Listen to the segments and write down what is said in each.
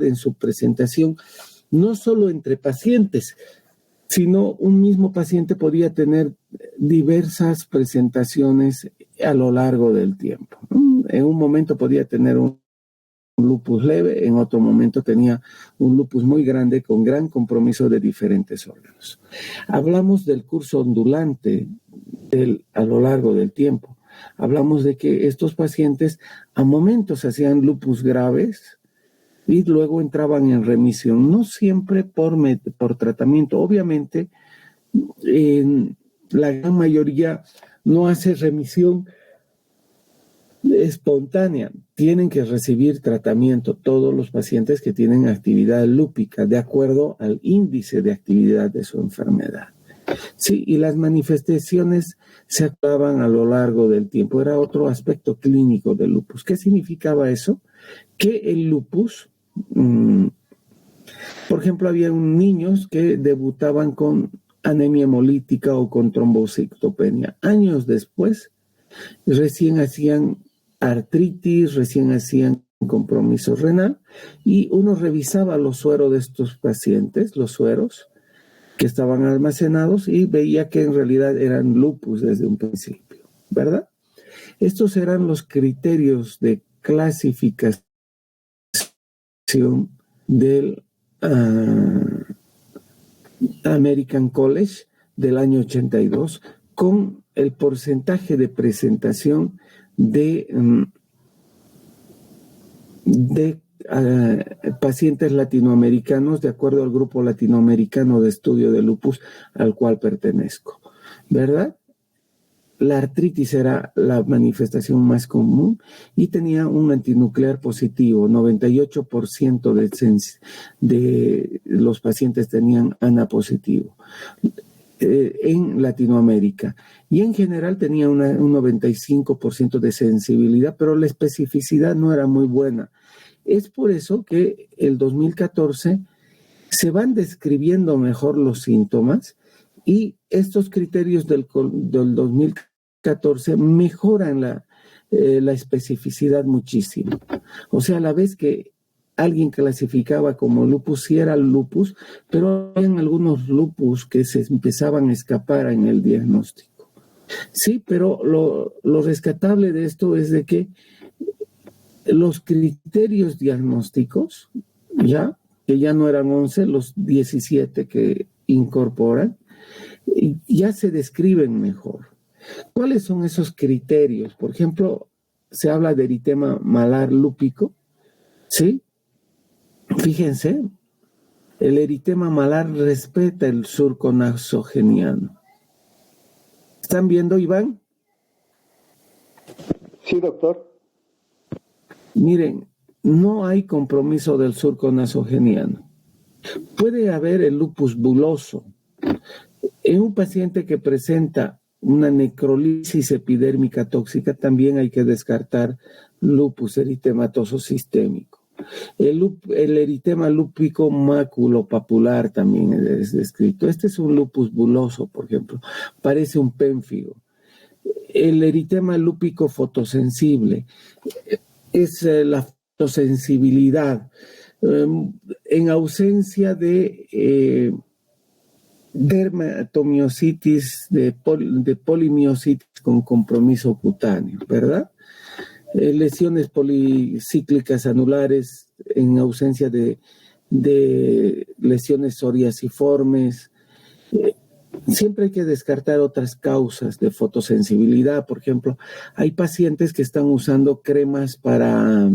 en su presentación, no solo entre pacientes, sino un mismo paciente podía tener diversas presentaciones a lo largo del tiempo. En un momento podía tener un lupus leve, en otro momento tenía un lupus muy grande con gran compromiso de diferentes órganos. Hablamos del curso ondulante a lo largo del tiempo. Hablamos de que estos pacientes a momentos hacían lupus graves y luego entraban en remisión, no siempre por tratamiento. Obviamente, la gran mayoría no hace remisión espontánea. Tienen que recibir tratamiento todos los pacientes que tienen actividad lúpica de acuerdo al índice de actividad de su enfermedad. Sí, y las manifestaciones se actuaban a lo largo del tiempo. Era otro aspecto clínico del lupus. ¿Qué significaba eso? Que el lupus, por ejemplo, había niños que debutaban con anemia hemolítica o con trombocitopenia. Años después, recién hacían artritis, recién hacían compromiso renal, y uno revisaba los sueros de estos pacientes, los sueros que estaban almacenados, y veía que en realidad eran lupus desde un principio, ¿verdad? Estos eran los criterios de clasificación del American College del año 82, con el porcentaje de presentación de pacientes latinoamericanos de acuerdo al grupo latinoamericano de estudio de lupus al cual pertenezco, ¿verdad? La artritis era la manifestación más común y tenía un antinuclear positivo. 98% de los pacientes tenían ANA positivo en Latinoamérica. Y en general tenía un 95% de sensibilidad, pero la especificidad no era muy buena. Es por eso que el 2014 se van describiendo mejor los síntomas y estos criterios del 2014 mejoran la especificidad muchísimo. O sea, a la vez que alguien clasificaba como lupus, sí era lupus, pero había algunos lupus que se empezaban a escapar en el diagnóstico. Sí, pero lo rescatable de esto es de que los criterios diagnósticos, que ya no eran 11, los 17 que incorporan, ya se describen mejor. ¿Cuáles son esos criterios? Por ejemplo, se habla de eritema malar lúpico, ¿sí? Fíjense, el eritema malar respeta el surco nasogeniano. ¿Están viendo, Iván? Sí, doctor. Miren, no hay compromiso del surco nasogeniano. Puede haber el lupus buloso. En un paciente que presenta una necrolisis epidérmica tóxica, también hay que descartar lupus eritematoso sistémico. El eritema lúpico maculopapular también es descrito. Este es un lupus buloso, por ejemplo. Parece un pénfigo. El eritema lúpico fotosensible es la fotosensibilidad en ausencia de dermatomiositis, de polimiositis con compromiso cutáneo, ¿verdad? Lesiones policíclicas anulares en ausencia de lesiones psoriasiformes. Siempre hay que descartar otras causas de fotosensibilidad. Por ejemplo, hay pacientes que están usando cremas para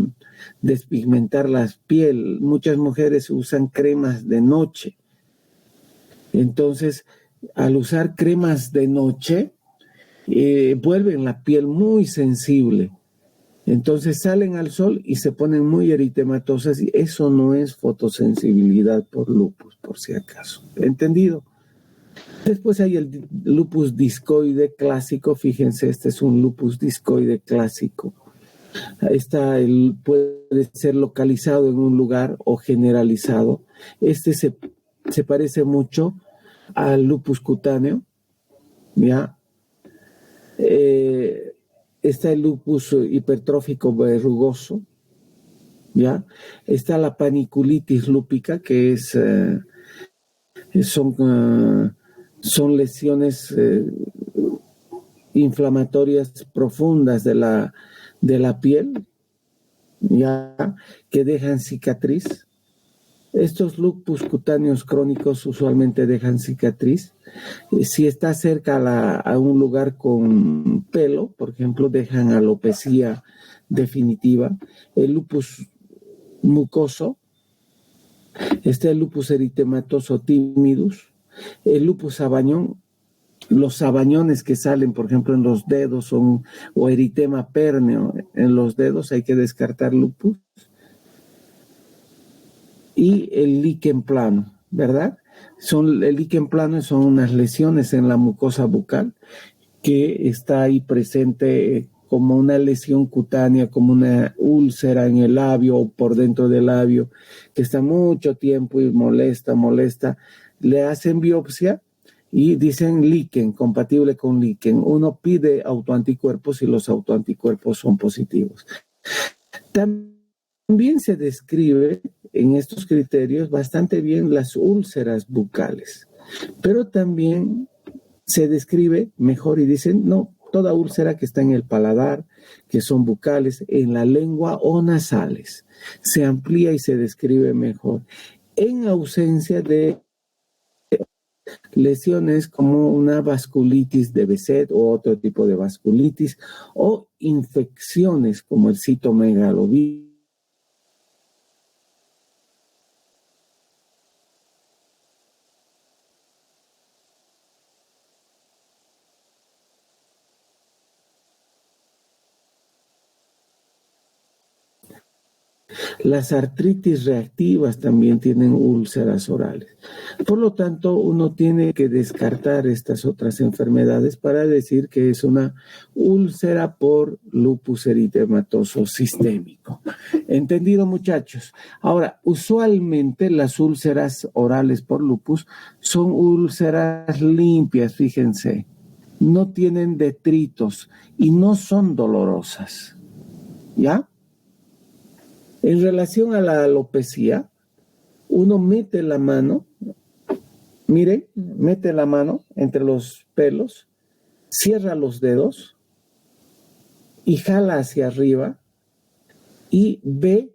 despigmentar la piel. Muchas mujeres usan cremas de noche. Entonces, al usar cremas de noche, vuelven la piel muy sensible. Entonces salen al sol y se ponen muy eritematosas, y eso no es fotosensibilidad por lupus, por si acaso. ¿Entendido? Después hay el lupus discoide clásico. Fíjense, este es un lupus discoide clásico. Puede ser localizado en un lugar o generalizado. Este se parece mucho al lupus cutáneo, ¿ya? Está el lupus hipertrófico verrugoso, ¿ya? Está la paniculitis lúpica, que son lesiones inflamatorias profundas de la piel, ya, que dejan cicatriz. Estos lupus cutáneos crónicos usualmente dejan cicatriz. Si está cerca a un lugar con pelo, por ejemplo, dejan alopecia definitiva. El lupus mucoso, está el lupus eritematoso timidus, el lupus sabañón. Los sabañones que salen, por ejemplo, en los dedos o eritema pérneo en los dedos, hay que descartar lupus. Y el líquen plano, ¿verdad? El líquen plano son unas lesiones en la mucosa bucal que está ahí presente como una lesión cutánea, como una úlcera en el labio o por dentro del labio, que está mucho tiempo y molesta. Le hacen biopsia y dicen líquen, compatible con líquen. Uno pide autoanticuerpos y los autoanticuerpos son positivos. También se describe en estos criterios bastante bien las úlceras bucales, pero también se describe mejor y dicen, no, toda úlcera que está en el paladar, que son bucales, en la lengua o nasales, se amplía y se describe mejor, en ausencia de lesiones como una vasculitis de Behçet o otro tipo de vasculitis, o infecciones como el citomegalovirus. Las artritis reactivas también tienen úlceras orales. Por lo tanto, uno tiene que descartar estas otras enfermedades para decir que es una úlcera por lupus eritematoso sistémico. ¿Entendido, muchachos? Ahora, usualmente las úlceras orales por lupus son úlceras limpias, fíjense. No tienen detritos y no son dolorosas. ¿Ya? En relación a la alopecia, uno mete la mano, miren, mete la mano entre los pelos, cierra los dedos y jala hacia arriba y ve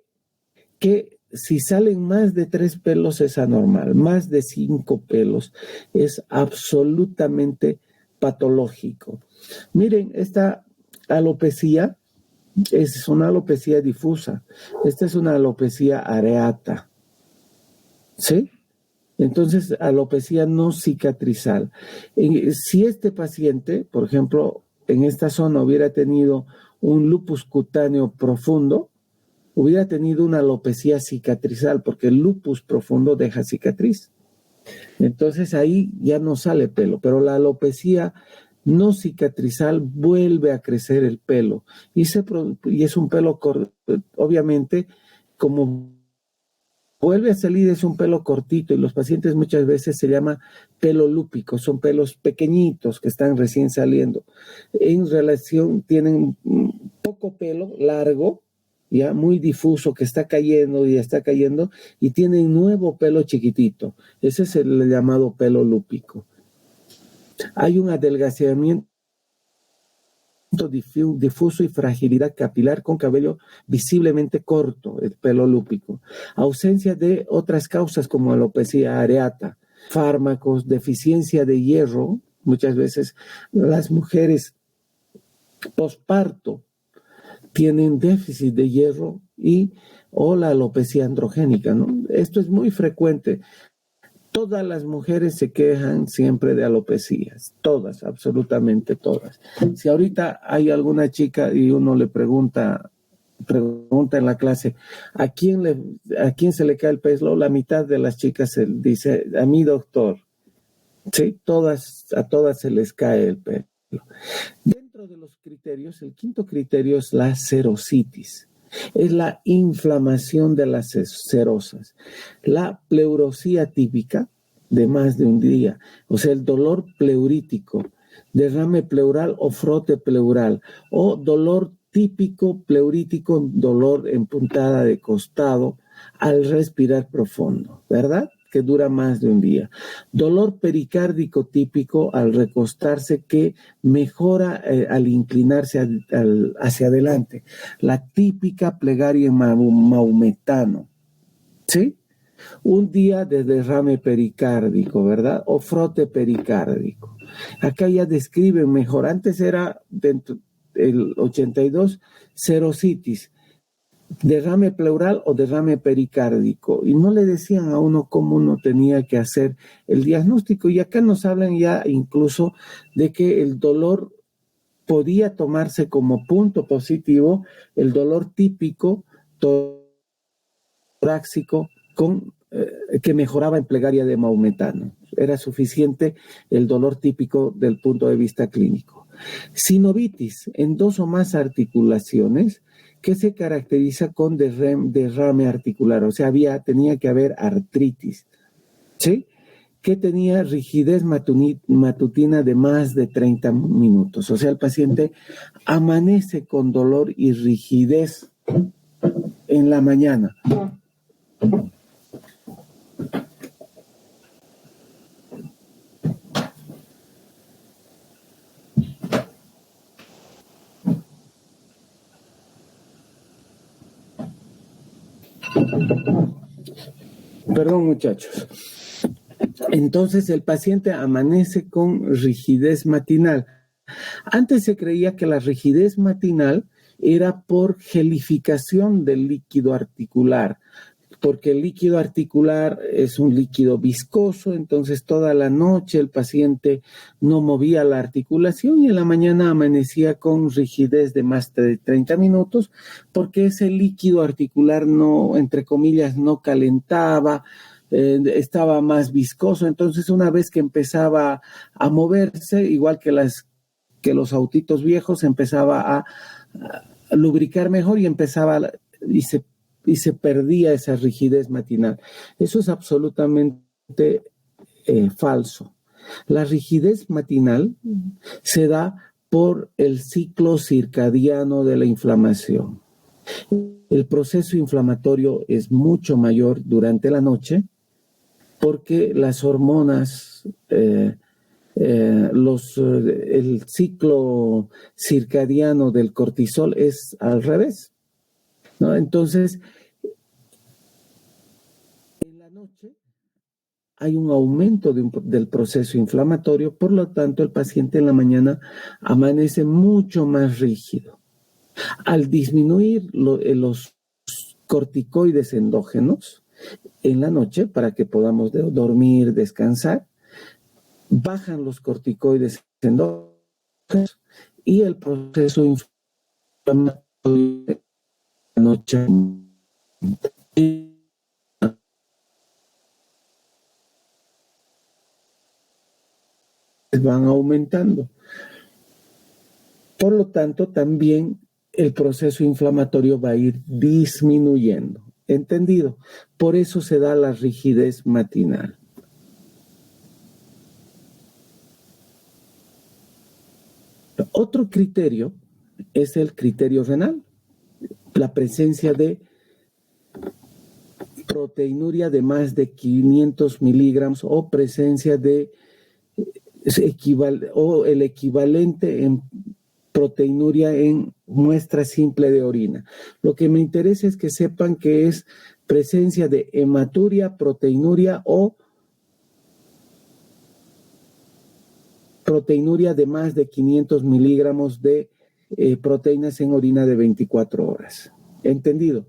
que si salen más de 3 pelos es anormal, más de 5 pelos es absolutamente patológico. Miren, esta alopecia es una alopecia difusa. Esta es una alopecia areata. ¿Sí? Entonces, alopecia no cicatrizal. Si este paciente, por ejemplo, en esta zona hubiera tenido un lupus cutáneo profundo, hubiera tenido una alopecia cicatrizal, porque el lupus profundo deja cicatriz. Entonces, ahí ya no sale pelo, pero la alopecia no cicatrizal vuelve a crecer el pelo y es un pelo, obviamente, como vuelve a salir es un pelo cortito y los pacientes muchas veces se llama pelo lúpico, son pelos pequeñitos que están recién saliendo. En relación, tienen poco pelo largo, ya muy difuso, que está cayendo y tienen nuevo pelo chiquitito. Ese es el llamado pelo lúpico. Hay un adelgazamiento difuso y fragilidad capilar con cabello visiblemente corto, el pelo lúpico. Ausencia de otras causas como alopecia areata, fármacos, deficiencia de hierro. Muchas veces las mujeres posparto tienen déficit de hierro o la alopecia androgénica, ¿no? Esto es muy frecuente. Todas las mujeres se quejan siempre de alopecias, todas, absolutamente todas. Si ahorita hay alguna chica y uno le pregunta en la clase, ¿a quién se le cae el pelo? La mitad de las chicas dice, a mi doctor. Sí, a todas se les cae el pelo. Dentro de los criterios, el quinto criterio es la serositis. Es la inflamación de las serosas. La pleurosía típica de más de un día, o sea, el dolor pleurítico, derrame pleural o frote pleural, o dolor típico pleurítico, dolor en puntada de costado al respirar profundo, ¿verdad? Que dura más de un día. Dolor pericárdico típico al recostarse que mejora al inclinarse hacia adelante. La típica plegaria maometano, ¿sí? Un día de derrame pericárdico, ¿verdad? O frote pericárdico. Acá ya describen mejor. Antes era dentro del 82 serositis, derrame pleural o derrame pericárdico, y no le decían a uno cómo uno tenía que hacer el diagnóstico, y acá nos hablan ya incluso de que el dolor podía tomarse como punto positivo, el dolor típico torácico con que mejoraba en plegaria de maometano. Era suficiente el dolor típico del punto de vista clínico. Sinovitis en 2 o más articulaciones, que se caracteriza con derrame articular, o sea, tenía que haber artritis, ¿sí? Que tenía rigidez matutina de más de 30 minutos, o sea, el paciente amanece con dolor y rigidez en la mañana. Perdón, muchachos. Entonces el paciente amanece con rigidez matinal. Antes se creía que la rigidez matinal era por gelificación del líquido articular, porque el líquido articular es un líquido viscoso, entonces toda la noche el paciente no movía la articulación y en la mañana amanecía con rigidez de más de 30 minutos, porque ese líquido articular no, entre comillas, no calentaba, estaba más viscoso. Entonces una vez que empezaba a moverse, igual que los autitos viejos, empezaba a lubricar mejor y se perdía esa rigidez matinal. Eso es absolutamente falso. La rigidez matinal se da por el ciclo circadiano de la inflamación. El proceso inflamatorio es mucho mayor durante la noche porque las hormonas, el ciclo circadiano del cortisol es al revés, ¿no? Entonces, en la noche hay un aumento del proceso inflamatorio, por lo tanto, el paciente en la mañana amanece mucho más rígido. Al disminuir los corticoides endógenos en la noche, para que podamos dormir, descansar, bajan los corticoides endógenos y el proceso inflamatorio de la noche van aumentando. Por lo tanto, también el proceso inflamatorio va a ir disminuyendo. ¿Entendido? Por eso se da la rigidez matinal. Otro criterio es el criterio renal, la presencia de proteinuria de más de 500 miligramos o presencia de el equivalente en proteinuria en muestra simple de orina. Lo que me interesa es que sepan que es presencia de hematuria, proteinuria o proteinuria de más de 500 miligramos de proteínas en orina de 24 horas. ¿Entendido?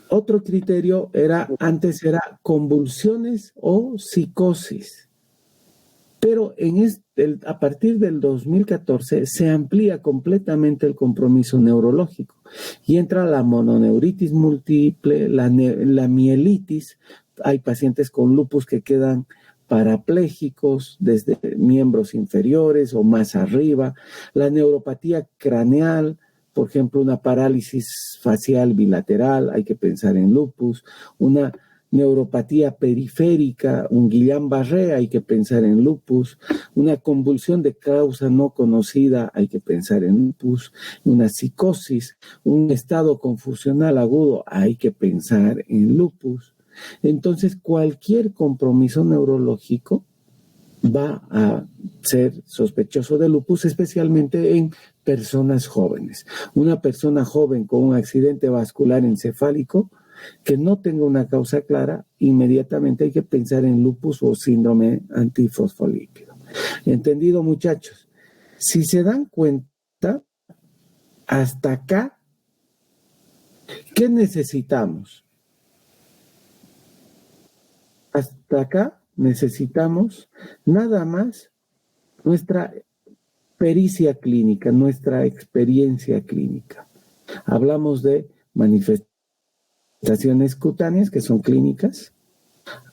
Otro criterio antes era convulsiones o psicosis. Pero a partir del 2014 se amplía completamente el compromiso neurológico y entra la mononeuritis múltiple, la mielitis. Hay pacientes con lupus que quedan parapléjicos desde miembros inferiores o más arriba, la neuropatía craneal, por ejemplo, una parálisis facial bilateral, hay que pensar en lupus, una neuropatía periférica, un Guillain-Barré, hay que pensar en lupus, una convulsión de causa no conocida, hay que pensar en lupus, una psicosis, un estado confusional agudo, hay que pensar en lupus. Entonces, cualquier compromiso neurológico va a ser sospechoso de lupus, especialmente en personas jóvenes. Una persona joven con un accidente vascular encefálico que no tenga una causa clara, inmediatamente hay que pensar en lupus o síndrome antifosfolípido. ¿Entendido, muchachos? Si se dan cuenta, hasta acá, ¿qué necesitamos? Hasta acá necesitamos nada más nuestra pericia clínica, nuestra experiencia clínica. Hablamos de manifestaciones cutáneas, que son clínicas.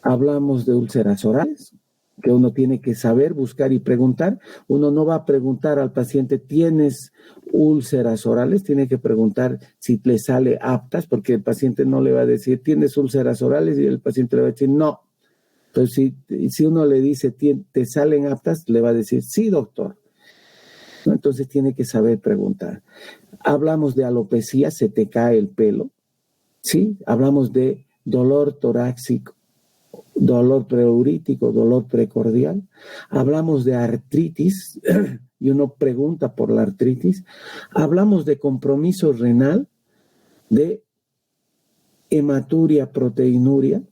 Hablamos de úlceras orales, que uno tiene que saber, buscar y preguntar. Uno no va a preguntar al paciente, ¿tienes úlceras orales? Tiene que preguntar si le sale aptas, porque el paciente no le va a decir, ¿tienes úlceras orales? Y el paciente le va a decir, no. Entonces, si uno le dice, ¿te salen aptas? Le va a decir, sí, doctor. Entonces tiene que saber preguntar. Hablamos de alopecia, se te cae el pelo, ¿sí? Hablamos de dolor torácico, dolor preurítico, dolor precordial. Hablamos de artritis, y uno pregunta por la artritis. Hablamos de compromiso renal, de hematuria, proteinuria,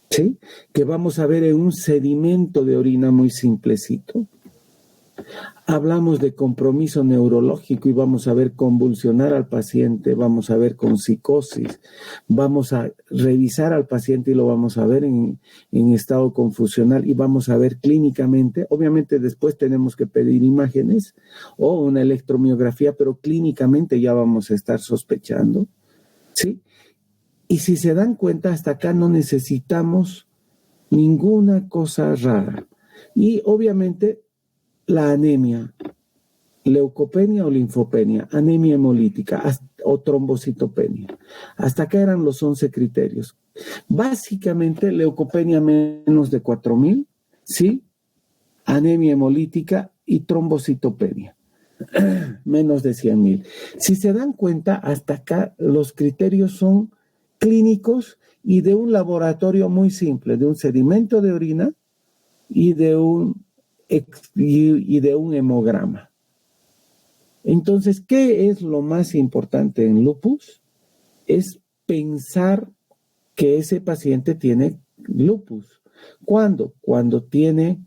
¿sí? Que vamos a ver en un sedimento de orina muy simplecito. Hablamos de compromiso neurológico y vamos a ver convulsionar al paciente, vamos a ver con psicosis, vamos a revisar al paciente y lo vamos a ver en estado confusional y vamos a ver clínicamente. Obviamente después tenemos que pedir imágenes o una electromiografía, pero clínicamente ya vamos a estar sospechando, ¿sí? Y si se dan cuenta, hasta acá no necesitamos ninguna cosa rara. Y obviamente la anemia, leucopenia o linfopenia, anemia hemolítica o trombocitopenia. Hasta acá eran los 11 criterios. Básicamente, leucopenia menos de 4,000, ¿sí? Anemia hemolítica y trombocitopenia menos de 100,000. Si se dan cuenta, hasta acá los criterios son clínicos y de un laboratorio muy simple, de un sedimento de orina y de un hemograma. Entonces, ¿qué es lo más importante en lupus? Es pensar que ese paciente tiene lupus. ¿Cuándo? Cuando tiene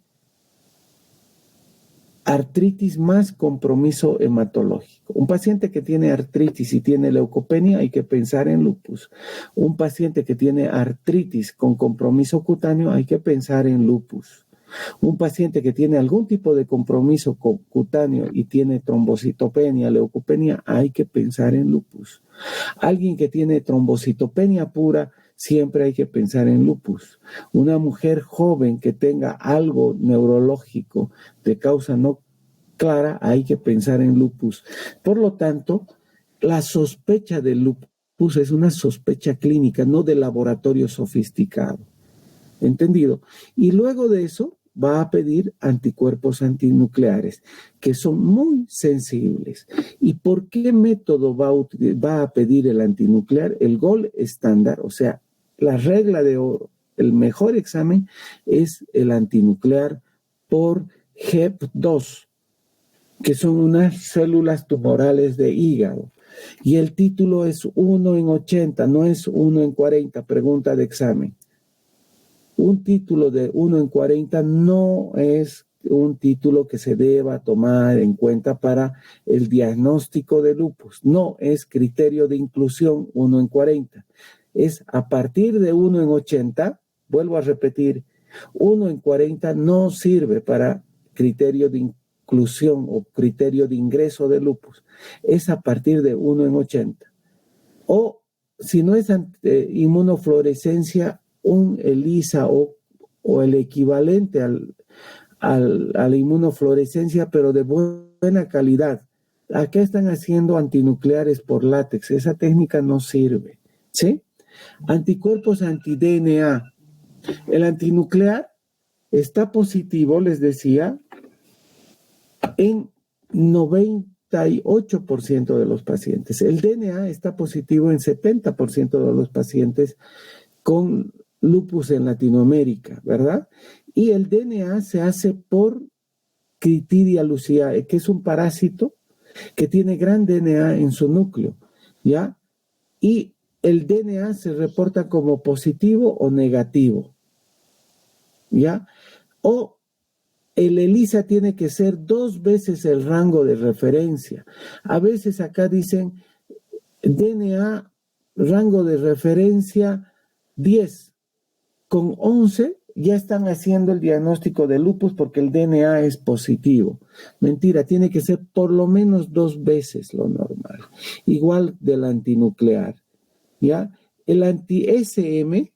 artritis más compromiso hematológico. Un paciente que tiene artritis y tiene leucopenia, hay que pensar en lupus. Un paciente que tiene artritis con compromiso cutáneo, hay que pensar en lupus. Un paciente que tiene algún tipo de compromiso cutáneo y tiene trombocitopenia, leucopenia, hay que pensar en lupus. Alguien que tiene trombocitopenia pura, siempre hay que pensar en lupus. Una mujer joven que tenga algo neurológico de causa no clara, hay que pensar en lupus. Por lo tanto, la sospecha de lupus es una sospecha clínica, no de laboratorio sofisticado. ¿Entendido? Y luego de eso va a pedir anticuerpos antinucleares, que son muy sensibles. ¿Y por qué método va a pedir el antinuclear? El gold estándar, o sea, la regla de oro, el mejor examen es el antinuclear por HEP2, que son unas células tumorales de hígado. Y el título es 1 en 80, no es 1 en 40, pregunta de examen. Un título de 1 en 40 no es un título que se deba tomar en cuenta para el diagnóstico de lupus. No es criterio de inclusión 1 en 40. Es a partir de 1 en 80, vuelvo a repetir, 1 en 40 no sirve para criterio de inclusión o criterio de ingreso de lupus. Es a partir de 1 en 80. O si no es inmunofluorescencia, un ELISA o el equivalente a la inmunofluorescencia, pero de buena calidad. Acá están haciendo antinucleares por látex. Esa técnica no sirve, ¿sí? Anticuerpos anti-DNA. El antinuclear está positivo, les decía, en 98% de los pacientes. El DNA está positivo en 70% de los pacientes con lupus en Latinoamérica, ¿verdad? Y el DNA se hace por Critidia luciae, que es un parásito que tiene gran DNA en su núcleo, ¿ya? Y el DNA se reporta como positivo o negativo, ¿ya? O el ELISA tiene que ser 2 veces el rango de referencia. A veces acá dicen DNA, rango de referencia 10, con 11 ya están haciendo el diagnóstico de lupus porque el DNA es positivo. Mentira, tiene que ser por lo menos 2 veces lo normal. Igual del antinuclear, ¿ya? El anti-SM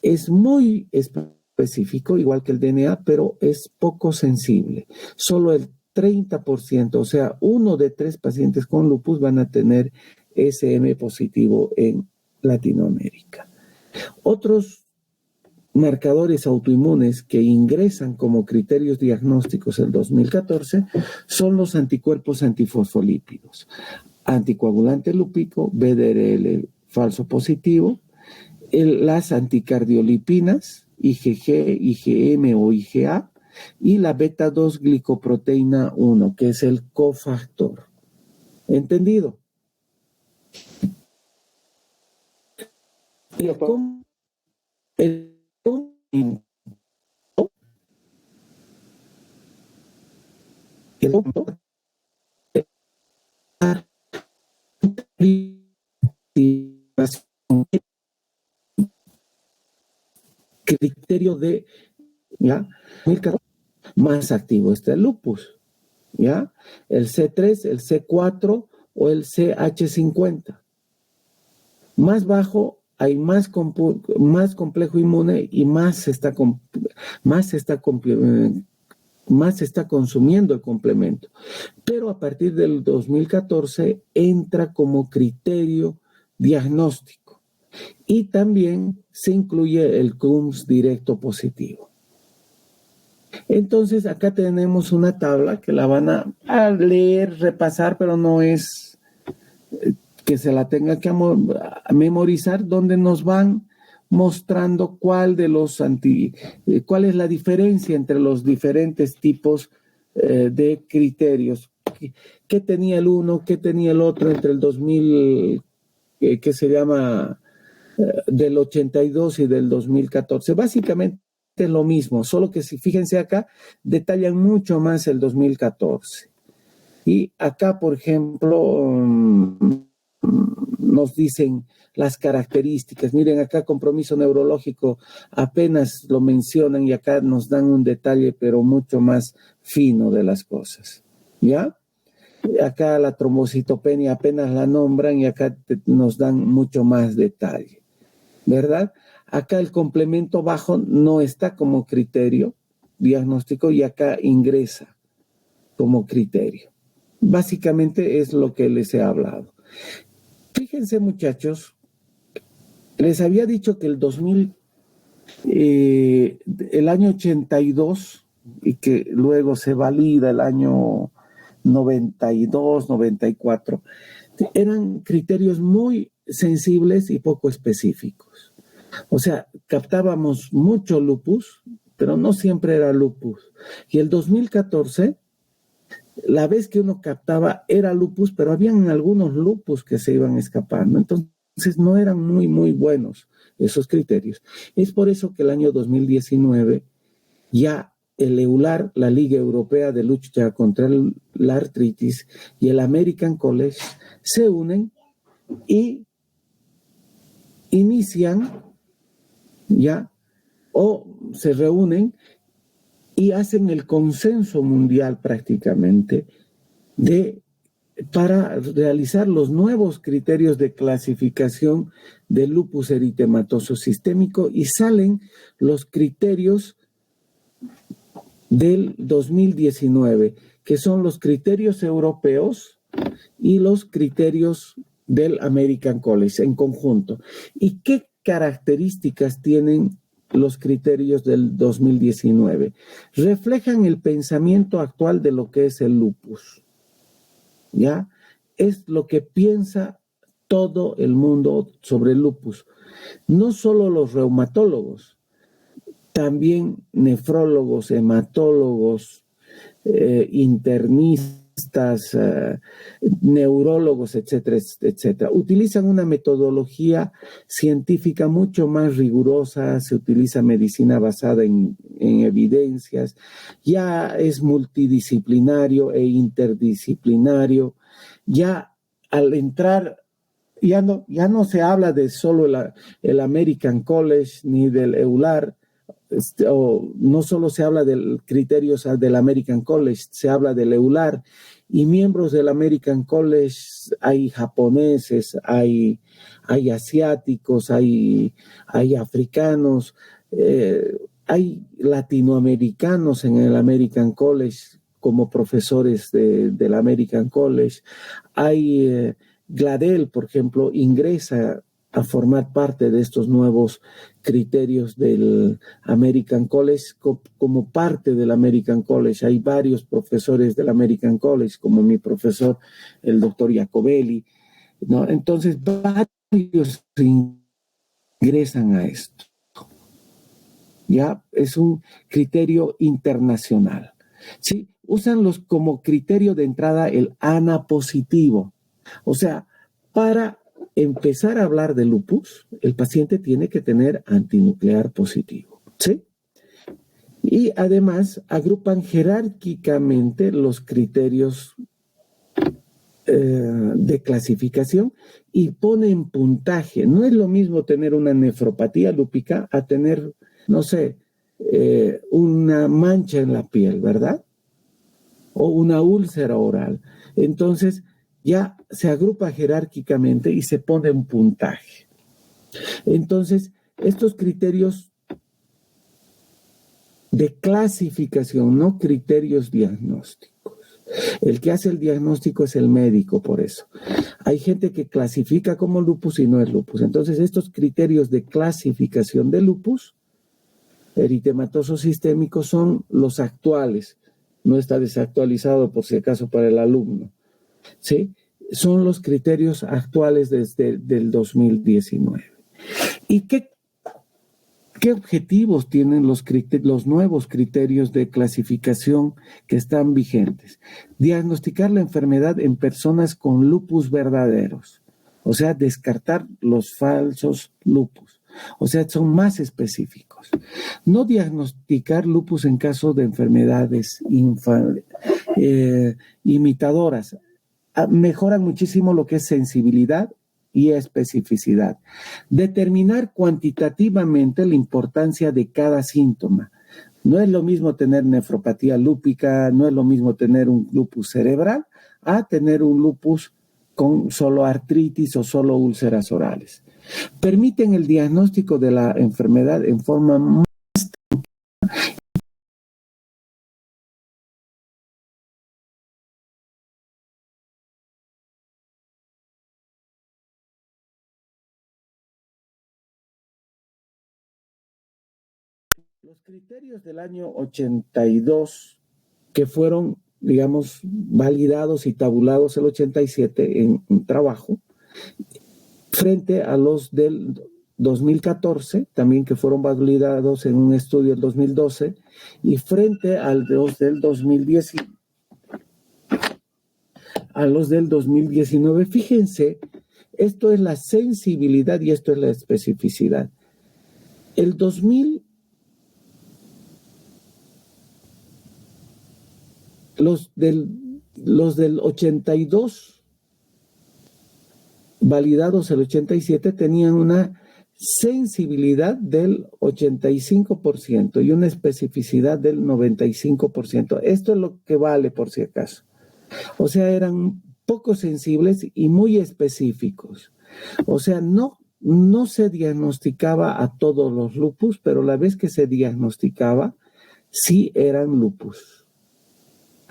es muy específico, igual que el DNA, pero es poco sensible. Solo el 30%, o sea, 1 de 3 pacientes con lupus van a tener SM positivo en Latinoamérica. Otros marcadores autoinmunes que ingresan como criterios diagnósticos en 2014 son los anticuerpos antifosfolípidos, anticoagulante lúpico, BDRL falso positivo, las anticardiolipinas, IgG, IgM o IgA, y la beta-2 glicoproteína 1, que es el cofactor. ¿Entendido? Y el punto criterio de, ¿ya? Más activo está el lupus, ¿ya? El C3, el C4 o el CH50. Más bajo hay más complejo inmune y más se está consumiendo el complemento. Pero a partir del 2014 entra como criterio diagnóstico y también se incluye el CUMS directo positivo. Entonces acá tenemos una tabla que la van a leer, repasar, pero no es que se la tenga que memorizar, donde nos van mostrando cuál es la diferencia entre los diferentes tipos de criterios. ¿Qué tenía el uno? ¿Qué tenía el otro entre el 2000, que se llama del 82 y del 2014? Básicamente es lo mismo, solo que si fíjense acá, detallan mucho más el 2014. Y acá, por ejemplo, nos dicen las características. Miren, acá compromiso neurológico apenas lo mencionan y acá nos dan un detalle, pero mucho más fino de las cosas, ¿ya? Acá la trombocitopenia apenas la nombran y acá nos dan mucho más detalle, ¿verdad? Acá el complemento bajo no está como criterio diagnóstico y acá ingresa como criterio. Básicamente es lo que les he hablado. Fíjense, muchachos, les había dicho que el año 82 y que luego se valida el año 92, 94, eran criterios muy sensibles y poco específicos. O sea, captábamos mucho lupus, pero no siempre era lupus. Y el 2014, la vez que uno captaba era lupus, pero habían algunos lupus que se iban escapando. Entonces no eran muy, muy buenos esos criterios. Es por eso que el año 2019 ya el EULAR, la Liga Europea de Lucha contra la Artritis, y el American College se unen y inician ya, o se reúnen y hacen el consenso mundial prácticamente para realizar los nuevos criterios de clasificación del lupus eritematoso sistémico, y salen los criterios del 2019, que son los criterios europeos y los criterios del American College en conjunto. ¿Y qué características tienen los criterios del 2019? Reflejan el pensamiento actual de lo que es el lupus, ¿ya? Es lo que piensa todo el mundo sobre el lupus. No solo los reumatólogos, también nefrólogos, hematólogos, internistas, neurólogos, etcétera, etcétera. Utilizan una metodología científica mucho más rigurosa, se utiliza medicina basada en evidencias, ya es multidisciplinario e interdisciplinario, ya al entrar ya no se habla de solo el American College ni del EULAR, o no solo se habla del criterios del American College, se habla del EULAR, y miembros del American College hay japoneses, hay asiáticos, hay africanos, hay latinoamericanos en el American College como profesores del American College, hay Gladel, por ejemplo, ingresa a formar parte de estos nuevos criterios del American College como parte del American College. Hay varios profesores del American College, como mi profesor, el doctor Jacobelli, ¿no? Entonces, varios ingresan a esto. Ya es un criterio internacional. Sí, usan como criterio de entrada el ANA positivo. O sea, para empezar a hablar de lupus, el paciente tiene que tener antinuclear positivo, ¿sí? Y además agrupan jerárquicamente los criterios de clasificación y ponen puntaje. No es lo mismo tener una nefropatía lúpica a tener, no sé, una mancha en la piel, ¿verdad? O una úlcera oral. Entonces, ya se agrupa jerárquicamente y se pone un puntaje. Entonces, estos criterios de clasificación, no criterios diagnósticos. El que hace el diagnóstico es el médico, por eso. Hay gente que clasifica como lupus y no es lupus. Entonces, estos criterios de clasificación de lupus eritematoso sistémico son los actuales. No está desactualizado por si acaso para el alumno. ¿Sí? Son los criterios actuales desde el 2019. ¿Y qué objetivos tienen los nuevos criterios de clasificación que están vigentes? Diagnosticar la enfermedad en personas con lupus verdaderos, o sea, descartar los falsos lupus, o sea, son más específicos. No diagnosticar lupus en caso de enfermedades imitadoras. Mejoran muchísimo lo que es sensibilidad y especificidad. Determinar cuantitativamente la importancia de cada síntoma. No es lo mismo tener nefropatía lúpica, no es lo mismo tener un lupus cerebral a tener un lupus con solo artritis o solo úlceras orales. Permiten el diagnóstico de la enfermedad en forma más. Los criterios del año 82 que fueron, digamos, validados y tabulados el 87 en trabajo, frente a los del 2014, también que fueron validados en un estudio del 2012, y frente a los del 2010, a los del 2019. Fíjense, esto es la sensibilidad y esto es la especificidad. El 2000, los del 82 validados el 87 tenían una sensibilidad del 85% y una especificidad del 95%. Esto es lo que vale por si acaso. O sea, eran poco sensibles y muy específicos. O sea, no se diagnosticaba a todos los lupus, pero la vez que se diagnosticaba, sí eran lupus.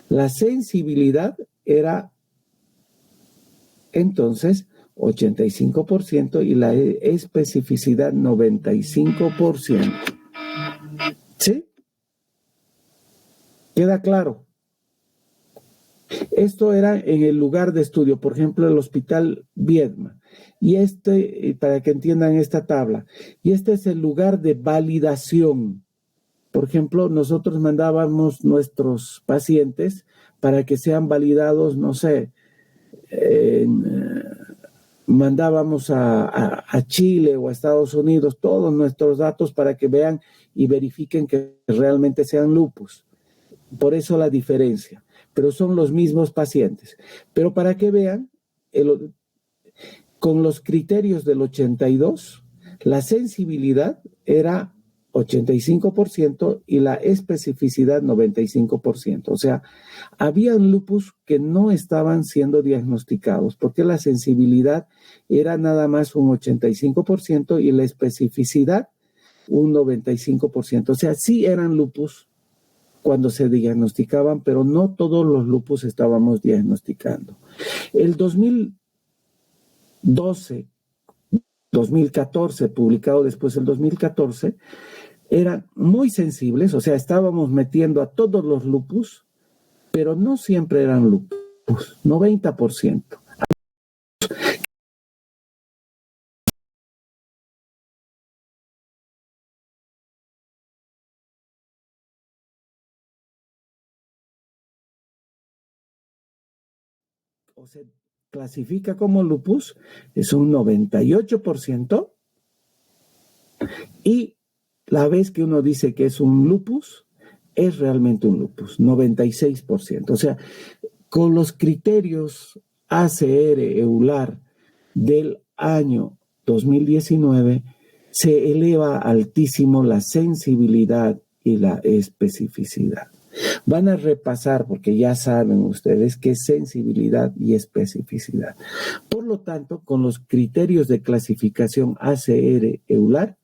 La sensibilidad era entonces 85% y la especificidad 95%. ¿Sí? ¿Queda claro? Esto era en el lugar de estudio, por ejemplo, el Hospital Viedma. Y para que entiendan esta tabla, y este es el lugar de validación. Por ejemplo, nosotros mandábamos nuestros pacientes para que sean validados, no sé, mandábamos a Chile o a Estados Unidos todos nuestros datos para que vean y verifiquen que realmente sean lupus. Por eso la diferencia. Pero son los mismos pacientes. Pero para que vean, con los criterios del 82, la sensibilidad era 85% y la especificidad 95%. O sea, habían lupus que no estaban siendo diagnosticados porque la sensibilidad era nada más un 85% y la especificidad un 95%. O sea, sí eran lupus cuando se diagnosticaban, pero no todos los lupus estábamos diagnosticando. El 2014, publicado después del 2014, eran muy sensibles, o sea, estábamos metiendo a todos los lupus, pero no siempre eran lupus, 90%. O se clasifica como lupus, es un 98%, y la vez que uno dice que es un lupus, es realmente un lupus, 96%. O sea, con los criterios ACR-EULAR del año 2019, se eleva altísimo la sensibilidad y la especificidad. Van a repasar, porque ya saben ustedes qué es sensibilidad y especificidad. Por lo tanto, con los criterios de clasificación ACR-EULAR,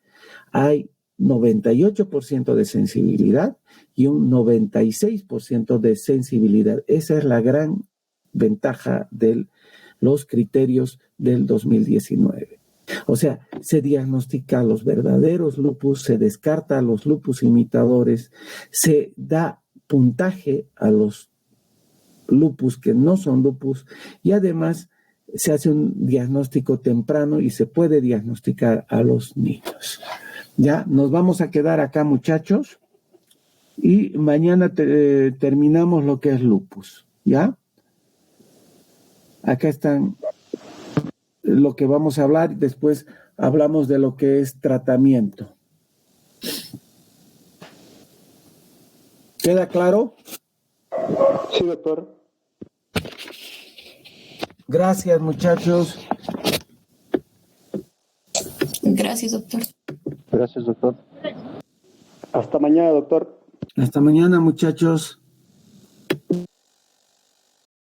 hay 98% de sensibilidad y un 96% de sensibilidad. Esa es la gran ventaja de los criterios del 2019. O sea, se diagnostica los verdaderos lupus, se descarta a los lupus imitadores, se da puntaje a los lupus que no son lupus y además se hace un diagnóstico temprano y se puede diagnosticar a los niños. Ya, nos vamos a quedar acá, muchachos, y mañana terminamos lo que es lupus, ¿ya? Acá están lo que vamos a hablar, después hablamos de lo que es tratamiento. ¿Queda claro? Sí, doctor. Gracias, muchachos. Gracias, doctor. Gracias, doctor. Hasta mañana, doctor. Hasta mañana, muchachos.